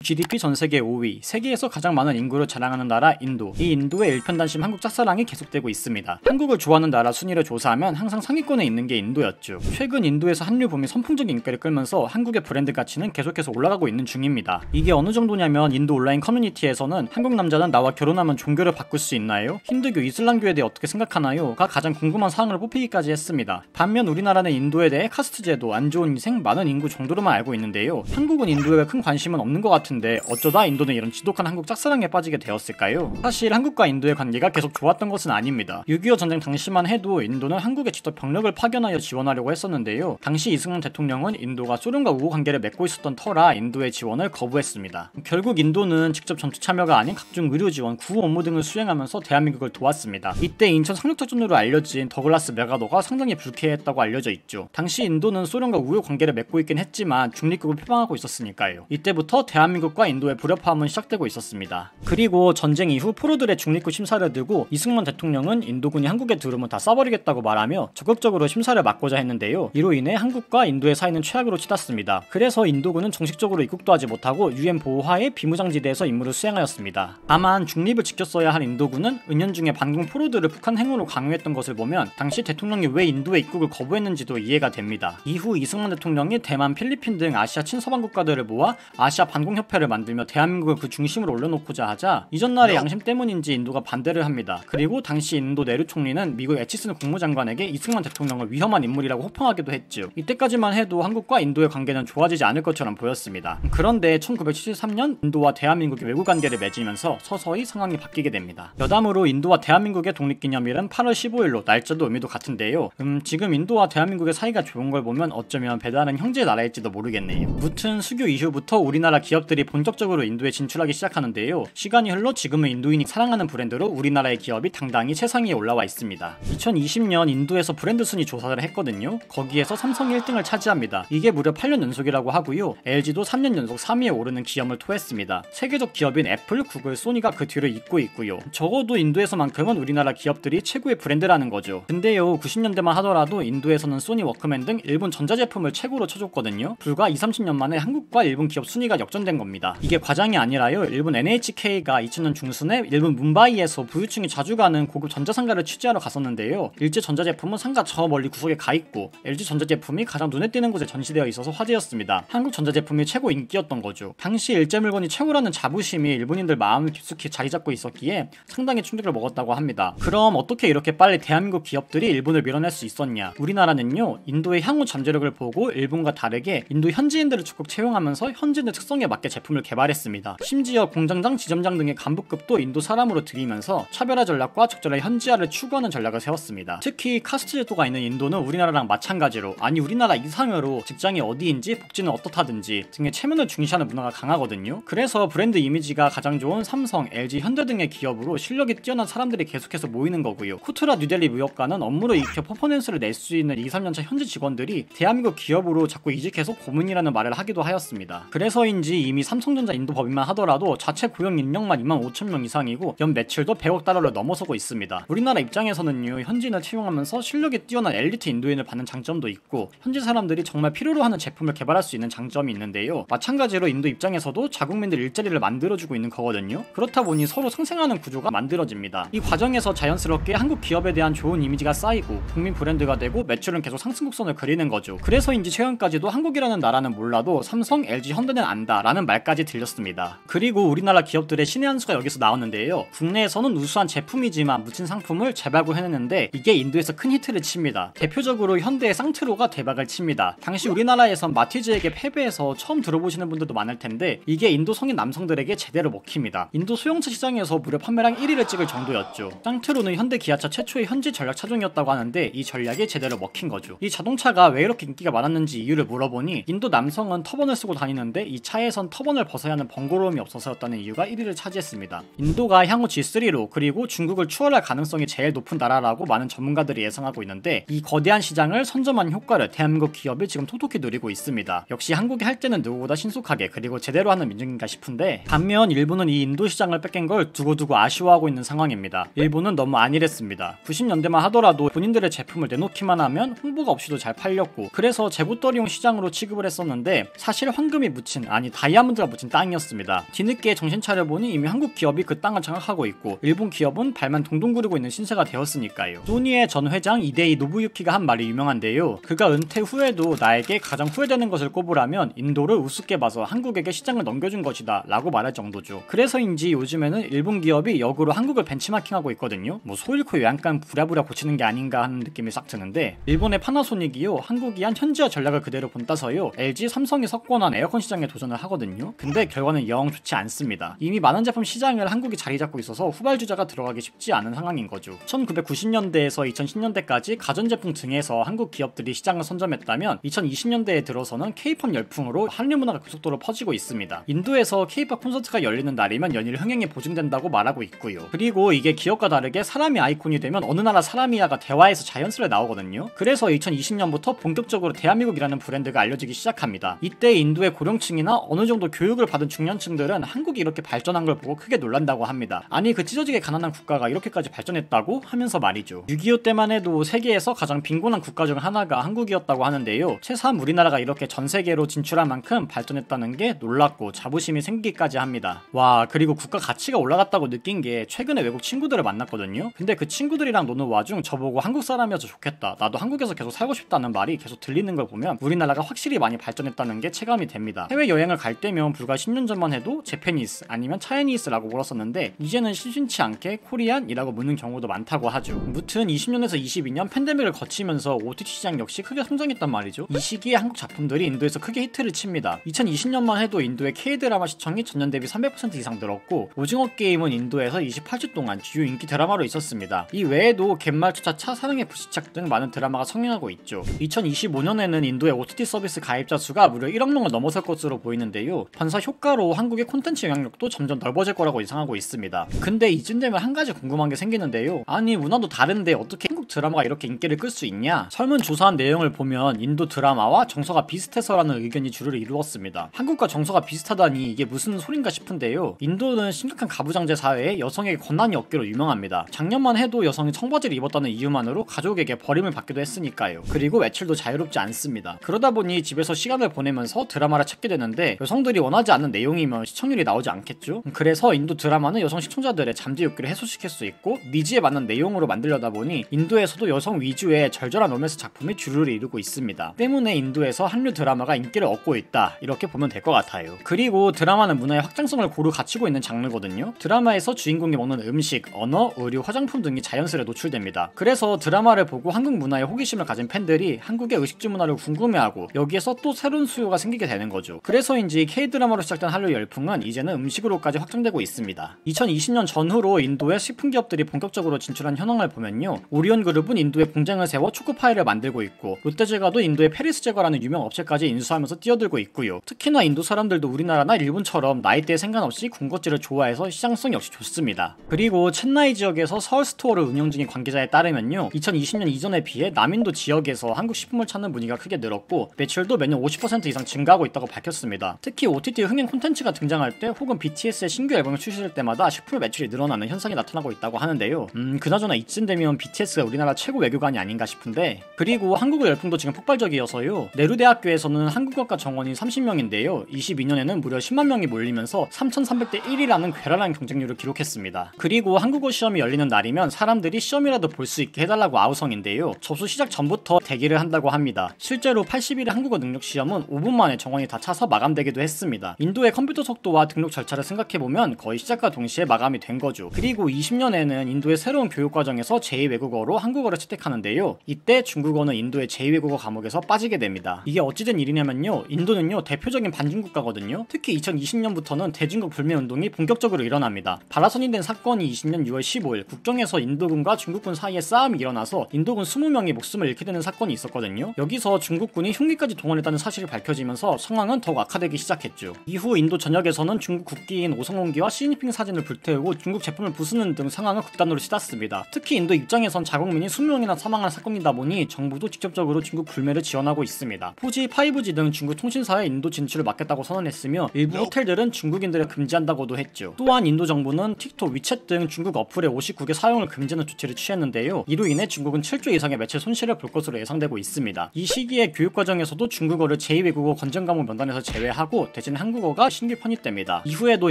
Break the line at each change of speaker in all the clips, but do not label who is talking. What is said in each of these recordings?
GDP 전세계 5위, 세계에서 가장 많은 인구를 자랑하는 나라 인도. 이 인도의 일편단심 한국 짝사랑이 계속되고 있습니다. 한국을 좋아하는 나라 순위를 조사하면 항상 상위권에 있는 게 인도였죠. 최근 인도에서 한류 붐이 선풍적인 인기를 끌면서 한국의 브랜드 가치는 계속해서 올라가고 있는 중입니다. 이게 어느 정도냐면 인도 온라인 커뮤니티에서는 한국 남자는 나와 결혼하면 종교를 바꿀 수 있나요? 힌두교, 이슬람교에 대해 어떻게 생각하나요? 가 가장 궁금한 사항을 뽑히기까지 했습니다. 반면 우리나라는 인도에 대해 카스트 제도, 안 좋은 인생, 많은 인구 정도로만 알고 있는데요. 한국은 인도에 큰 관심은 없는 것 같은데 어쩌다 인도는 이런 지독한 한국 짝사랑에 빠지게 되었을까요? 사실 한국과 인도의 관계가 계속 좋았던 것은 아닙니다. 6.25 전쟁 당시만 해도 인도는 한국에 직접 병력을 파견하여 지원하려고 했었는데요. 당시 이승만 대통령은 인도가 소련과 우호 관계를 맺고 있었던 터라 인도의 지원을 거부했습니다. 결국 인도는 직접 전투 참여가 아닌 각종 의료 지원, 구호 업무 등을 수행하면서 대한민국을 도왔습니다. 이때 인천 상륙작전으로 알려진 더글라스 메가더가 상당히 불쾌했다고 알려져 있죠. 당시 인도는 소련과 우호 관계를 맺고 있긴 했지만 중립국을 표방하고 있었으니까요. 이때부터 대한민국과 인도의 불협화음은 시작되고 있었습니다. 그리고 전쟁 이후 포로들의 중립국 심사를 두고 이승만 대통령은 인도군이 한국에 들어오면 다 쏴버리겠다고 말하며 적극적으로 심사를 막고자 했는데요. 이로 인해 한국과 인도의 사이는 최악으로 치닫습니다. 그래서 인도군은 정식적으로 입국도 하지 못하고 UN 보호하에 비무장지대에서 임무를 수행하였습니다. 다만 중립을 지켰어야 할 인도군은 은연중에 반공 포로들을 북한 행으로 강요했던 것을 보면 당시 대통령이 왜 인도의 입국을 거부했는지도 이해가 됩니다. 이후 이승만 대통령이 대만, 필리핀 등 아시아 친서방 국가들을 모아 아시아 반공협회를 만들며 대한민국을 그 중심으로 올려놓고자 하자 이전날의 양심 때문인지 인도가 반대를 합니다. 그리고 당시 인도 네루 총리는 미국 에치슨 국무장관에게 이승만 대통령을 위험한 인물이라고 호평하기도 했죠. 이때까지만 해도 한국과 인도의 관계는 좋아지지 않을 것처럼 보였습니다. 그런데 1973년 인도와 대한민국이 외교관계를 맺으면서 서서히 상황이 바뀌게 됩니다. 여담으로 인도와 대한민국의 독립기념일은 8월 15일로 날짜도 의미도 같은데요. 지금 인도와 대한민국의 사이가 좋은 걸 보면 어쩌면 배다른 형제 나라일지도 모르겠네요. 무튼 수교 이후부터 우리나라 기업들이 본격적으로 인도에 진출하기 시작하는데요. 시간이 흘러 지금은 인도인이 사랑하는 브랜드로 우리나라의 기업이 당당히 최상위에 올라와 있습니다. 2020년 인도에서 브랜드 순위 조사를 했거든요. 거기에서 삼성이 1등을 차지합니다. 이게 무려 8년 연속이라고 하고요. LG도 3년 연속 3위에 오르는 기염을 토했습니다. 세계적 기업인 애플, 구글, 소니가 그 뒤를 잇고 있고요. 적어도 인도에서만큼은 우리나라 기업들이 최고의 브랜드라는 거죠. 근데요, 90년대만 하더라도 인도에서는 소니 워크맨 등 일본 전자제품을 최고로 쳐줬거든요. 불과 20-30년 만에 한국과 일본 기업 순위가 역전된 겁니다. 이게 과장이 아니라요. 일본 NHK가 2000년 중순에 일본 뭄바이에서 부유층이 자주 가는 고급 전자상가를 취재하러 갔었는데요. 일제 전자제품은 상가 저 멀리 구석에 가있고 LG 전자제품이 가장 눈에 띄는 곳에 전시되어 있어서 화제였습니다. 한국 전자제품이 최고 인기였던 거죠. 당시 일제 물건이 최고라는 자부심이 일본인들 마음을 깊숙이 자리 잡고 있었기에 상당히 충격을 먹었다고 합니다. 그럼 어떻게 이렇게 빨리 대한민국 기업들이 일본을 밀어낼 수 있었냐? 우리나라는요, 인도의 향후 잠재력을 보고 일본과 다르게 인도 현지인들을 적극 채용하면서 현지인의 특성에 맞게 제품을 개발했습니다. 심지어 공장장, 지점장 등의 간부급도 인도 사람으로 들이면서 차별화 전략과 적절한 현지화를 추구하는 전략을 세웠습니다. 특히 카스트 제도가 있는 인도는 우리나라랑 마찬가지로, 아니 우리나라 이상으로 직장이 어디인지 복지는 어떻다든지 등의 체면을 중시하는 문화가 강하거든요. 그래서 브랜드 이미지가 가장 좋은 삼성, LG, 현대 등의 기업으로 실력이 뛰어난 사람들이 계속해서 모이는 거고요. 코트라 뉴델리 무역과는 업무를 익혀 퍼포먼스를 낼 수 있는 2-3년차 현지 직원들이 대한민국 기업으로 자꾸 이직해서 고문이라는 말을 하기도 하였습니다. 그래서인지 이미 삼성전자 인도 법인만 하더라도 자체 고용 인력만 25,000명 이상이고 연 매출도 100억 달러를 넘어서고 있습니다. 우리나라 입장에서는요, 현지인을 채용하면서 실력이 뛰어난 엘리트 인도인을 받는 장점도 있고 현지 사람들이 정말 필요로 하는 제품을 개발할 수 있는 장점이 있는데요. 마찬가지로 인도 입장에서도 자국민들 일자리를 만들어주고 있는 거거든요. 그렇다 보니 서로 상생하는 구조가 만들어집니다. 이 과정에서 자연스럽게 한국 기업에 대한 좋은 이미지가 쌓이고 국민 브랜드가 되고 매출은 계속 상승 곡선을 그리는 거죠. 그래서인지 최근까지도 한국이라는 나라는 몰라도 삼성, LG, 현대는 안다 라는 말까지 들렸습니다. 그리고 우리나라 기업들의 신의 한 수가 여기서 나오는데요. 국내에서는 우수한 제품이지만 묻힌 상품을 재발굴해냈는데 이게 인도에서 큰 히트를 칩니다. 대표적으로 현대의 쌍트로가 대박을 칩니다. 당시 우리나라에선 마티즈에게 패배해서 처음 들어보시는 분들도 많을 텐데 이게 인도 성인 남성들에게 제대로 먹힙니다. 인도 소형차 시장에서 무려 판매량 1위를 찍을 정도였죠. 쌍트로는 현대 기아차 최초의 현지 전략 차종이었다고 하는데 이 전략이 제대로 먹힌 거죠. 이 자동차가 왜 이렇게 인기가 많았는지 이유를 물어보니 인도 남성은 터번을 쓰고 다니는데 이 차에선 터번을 벗어야 하는 번거로움이 없어서였다는 이유가 1위를 차지했습니다. 인도가 향후 G3로 그리고 중국을 추월할 가능성이 제일 높은 나라라고 많은 전문가들이 예상하고 있는데 이 거대한 시장을 선점한 효과를 대한민국 기업이 지금 톡톡히 누리고 있습니다. 역시 한국이 할 때는 누구보다 신속하게 그리고 제대로 하는 민족인가 싶은데 반면 일본은 이 인도 시장을 뺏긴 걸 두고두고 아쉬워하고 있는 상황입니다. 일본은 너무 안일했습니다. 90년대만 하더라도 본인들의 제품을 내놓기만 하면 홍보가 없이도 잘 팔렸고 그래서 재고떨이용 시장으로 취급을 했었는데 사실 황금이 묻힌, 아니 다이아몬드 파운드가 묻힌 땅이었습니다. 뒤늦게 정신 차려보니 이미 한국 기업이 그 땅을 장악하고 있고 일본 기업은 발만 동동 구르고 있는 신세가 되었으니까요. 소니의 전 회장 이데이 노부유키가 한 말이 유명한데요. 그가 은퇴 후에도 나에게 가장 후회되는 것을 꼽으라면 인도를 우습게 봐서 한국에게 시장을 넘겨준 것이다 라고 말할 정도죠. 그래서인지 요즘에는 일본 기업이 역으로 한국을 벤치마킹하고 있거든요. 뭐 소 잃고 요양간 부랴부랴 고치는 게 아닌가 하는 느낌이 싹 드는데, 일본의 파나소닉이요 한국이 한 현지화 전략을 그대로 본따서요 LG, 삼성이 석권한 에어컨 시장에 도전을 하거든요. 근데 결과는 영 좋지 않습니다. 이미 많은 제품 시장을 한국이 자리 잡고 있어서 후발주자가 들어가기 쉽지 않은 상황인 거죠. 1990년대에서 2010년대까지 가전제품 등에서 한국 기업들이 시장을 선점했다면 2020년대에 들어서는 K-팝 열풍으로 한류 문화가 급속도로 퍼지고 있습니다. 인도에서 K-팝 콘서트가 열리는 날이면 연일 흥행이 보증된다고 말하고 있고요. 그리고 이게 기업과 다르게 사람이 아이콘이 되면 어느 나라 사람이야가 대화에서 자연스레 나오거든요. 그래서 2020년부터 본격적으로 대한민국이라는 브랜드가 알려지기 시작합니다. 이때 인도의 고령층이나 어느 정도 교육을 받은 중년층들은 한국이 이렇게 발전한 걸 보고 크게 놀란다고 합니다. 아니 그 찢어지게 가난한 국가가 이렇게까지 발전했다고 하면서 말이죠. 6.25 때만 해도 세계에서 가장 빈곤한 국가 중 하나가 한국이었다고 하는데요. 최소한 우리나라가 이렇게 전 세계로 진출할 만큼 발전했다는 게 놀랍고 자부심이 생기기까지 합니다. 와, 그리고 국가 가치가 올라갔다고 느낀 게 최근에 외국 친구들을 만났거든요. 근데 그 친구들이랑 노는 와중 저보고 한국 사람이어서 좋겠다, 나도 한국에서 계속 살고 싶다는 말이 계속 들리는 걸 보면 우리나라가 확실히 많이 발전했다는 게 체감이 됩니다. 해외여행을 갈 때면 불과 10년 전만 해도 제페니스 아니면 차이니스라고 물었었는데 이제는 심심치 않게 코리안이라고 묻는 경우도 많다고 하죠. 무튼 20년에서 22년 팬데믹을 거치면서 OTT 시장 역시 크게 성장했단 말이죠. 이 시기에 한국 작품들이 인도에서 크게 히트를 칩니다. 2020년만 해도 인도의 K-드라마 시청이 전년 대비 300% 이상 늘었고 오징어 게임은 인도에서 28주 동안 주요 인기 드라마로 있었습니다. 이 외에도 갯말투차차, 사랑의 불시착 등 많은 드라마가 성행하고 있죠. 2025년에는 인도의 OTT 서비스 가입자 수가 무려 1억 명을 넘어설 것으로 보이는데요. 반사 효과로 한국의 콘텐츠 영향력도 점점 넓어질 거라고 예상하고 있습니다. 근데 이쯤 되면 한 가지 궁금한 게 생기는데요. 아니 문화도 다른데 어떻게 한국 드라마가 이렇게 인기를 끌 수 있냐? 설문조사한 내용을 보면 인도 드라마와 정서가 비슷해서라는 의견이 주를 이루었습니다. 한국과 정서가 비슷하다니 이게 무슨 소린가 싶은데요. 인도는 심각한 가부장제 사회에 여성에게 권한이 없기로 유명합니다. 작년만 해도 여성이 청바지를 입었다는 이유만으로 가족에게 버림을 받기도 했으니까요. 그리고 외출도 자유롭지 않습니다. 그러다 보니 집에서 시간을 보내면서 드라마를 찾게 되는데 여성들이 원하지 않는 내용이면 시청률이 나오지 않겠죠? 그래서 인도 드라마는 여성 시청자들의 잠재 욕구를 해소시킬 수 있고 니즈에 맞는 내용으로 만들려다 보니 인도에서도 여성 위주의 절절한 로맨스 작품이 주류를 이루고 있습니다. 때문에 인도에서 한류 드라마가 인기를 얻고 있다, 이렇게 보면 될 것 같아요. 그리고 드라마는 문화의 확장성을 고루 갖추고 있는 장르거든요. 드라마에서 주인공이 먹는 음식, 언어, 의류, 화장품 등이 자연스레 노출됩니다. 그래서 드라마를 보고 한국 문화에 호기심을 가진 팬들이 한국의 의식주 문화를 궁금해하고 여기에서 또 새로운 수요가 생기게 되는 거죠. 그래서인지 K-드라마로 시작된 한류 열풍은 이제는 음식으로까지 확장되고 있습니다. 2020년 전후로 인도의 식품 기업들이 본격적으로 진출한 현황을 보면요. 오리온 그룹은 인도에 공장을 세워 초코파이를 만들고 있고 롯데제과도 인도의 페리스 제과라는 유명 업체까지 인수하면서 뛰어들고 있고요. 특히나 인도 사람들도 우리나라나 일본처럼 나이대에 상관없이 군것질을 좋아해서 시장성 역시 좋습니다. 그리고 첸나이 지역에서 서울 스토어를 운영 중인 관계자에 따르면요. 2020년 이전에 비해 남인도 지역에서 한국 식품을 찾는 문의가 크게 늘었고 매출도 매년 50% 이상 증가하고 있다고 밝혔습니다. 특히 OTT 흥행 콘텐츠가 등장할 때 혹은 BTS의 신규 앨범이 출시될 때마다 식품 매출이 늘어나는 현상이 나타나고 있다고 하는데요. 그나저나 이쯤 되면 BTS가 우리나라 최고 외교관이 아닌가 싶은데, 그리고 한국의 열풍도 지금 폭발적이어서요. 내루대학교에서는 한국어과 정원이 30명인데요. 22년에는 무려 10만 명이 몰리면서 3,300대 1이라는 괴랄한 경쟁률을 기록했습니다. 그리고 한국어 시험이 열리는 날이면 사람들이 시험이라도 볼 수 있게 해달라고 아우성인데요. 접수 시작 전부터 대기를 한다고 합니다. 실제로 80일의 한국어 능력 시험은 5분 만에 정원이 다 차서 마감되기도 했습니다. 인도의 컴퓨터 속도와 등록 절차를 생각해보면 거의 시작과 동시에 마감이 된 거죠. 그리고 20년에는 인도의 새로운 교육과정에서 제2외국어로 한국어를 채택하는데요. 이때 중국어는 인도의 제2외국어 과목에서 빠지게 됩니다. 이게 어찌된 일이냐면요. 인도는요 대표적인 반중국가거든요. 특히 2020년부터는 대중국 불매운동이 본격적으로 일어납니다. 발화선이 된 사건이 20년 6월 15일 국경에서 인도군과 중국군 사이에 싸움이 일어나서 인도군 20명이 목숨을 잃게 되는 사건이 있었거든요. 여기서 중국군이 흉기까지 동원했다는 사실이 밝혀지면서 상황은 더욱 악화되기 시작했죠. 이후 인도 전역에서는 중국 국기인 오성홍기와 시진핑 사진을 불태우고 중국 제품을 부수는 등 상황을 극단으로 치닫습니다. 특히 인도 입장에선 자국민이 20명이나 사망한 사건이다 보니 정부도 직접적으로 중국 불매를 지원하고 있습니다. 4G, 5G 등 중국 통신사의 인도 진출을 막겠다고 선언했으며 일부 호텔들은 중국인들을 금지한다고도 했죠. 또한 인도 정부는 틱톡, 위챗 등 중국 어플의 59개 사용을 금지하는 조치를 취했는데요. 이로 인해 중국은 7조 이상의 매체 손실을 볼 것으로 예상되고 있습니다. 이 시기에 교육과정에서도 중국어를 제2외국어 권장 과목 명단에서 제외하고 대신 한국어가 신규 편입됩니다. 이후에도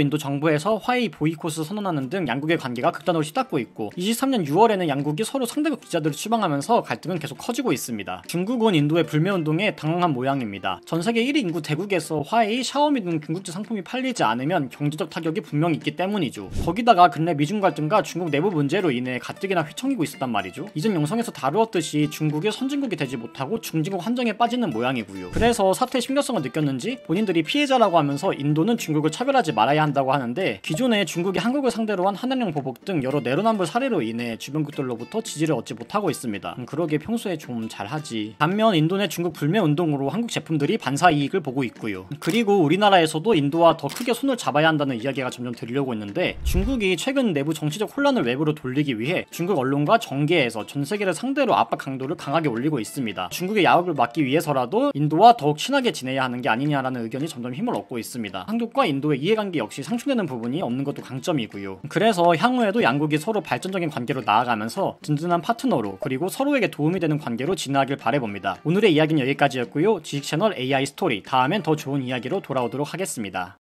인도 정부에서 화웨이 보이콧을 선언하는 등 양국의 관계가 극단으로 치닫고 있고 23년 6월에는 양국이 서로 상대국 기자들을 추방하면서 갈등은 계속 커지고 있습니다. 중국은 인도의 불매운동에 당황한 모양입니다. 전세계 1위 인구 대국에서 화웨이, 샤오미 등 중국제 상품이 팔리지 않으면 경제적 타격이 분명히 있기 때문이죠. 거기다가 근래 미중 갈등과 중국 내부 문제로 인해 가뜩이나 휘청이고 있었단 말이죠. 이전 영상에서 다루었듯이 중국이 선진국이 되지 못하고 중진국 한정에 빠지는 모양이고요. 그래서 사태의 심각성을 느꼈는지 본인들이 피해자라고 하면서 인도는 중국을 차별하지 말아야 한다고 하는데, 기존에 중국이 한국을 상대로 한 한한령 보복 등 여러 내로남불 사례로 인해 주변국들로부터 지지를 얻지 못하고 있습니다. 그러게 평소에 좀 잘하지. 반면 인도 내 중국 불매 운동으로 한국 제품들이 반사 이익을 보고 있고요. 그리고 우리나라에서도 인도와 더 크게 손을 잡아야 한다는 이야기가 점점 들려오고 있는데, 중국이 최근 내부 정치적 혼란을 외부로 돌리기 위해 중국 언론과 정계에서 전 세계를 상대로 압박 강도를 강하게 올리고 있습니다. 중국의 야욕을 막기 위해서라도 인도와 더욱 친하게 지내야 하는 게 아니냐라는 의견이 점점 힘을 얻고 있습니다. 한국과 인도의 이해관계 역시 상충되는 부분이 없는 것도 강점이고요. 그래서 향후에도 양국이 서로 발전적인 관계로 나아가면서 든든한 파트너로, 그리고 서로에게 도움이 되는 관계로 진화하길 바라봅니다. 오늘의 이야기는 여기까지였고요. 지식 채널 AI 스토리, 다음엔 더 좋은 이야기로 돌아오도록 하겠습니다.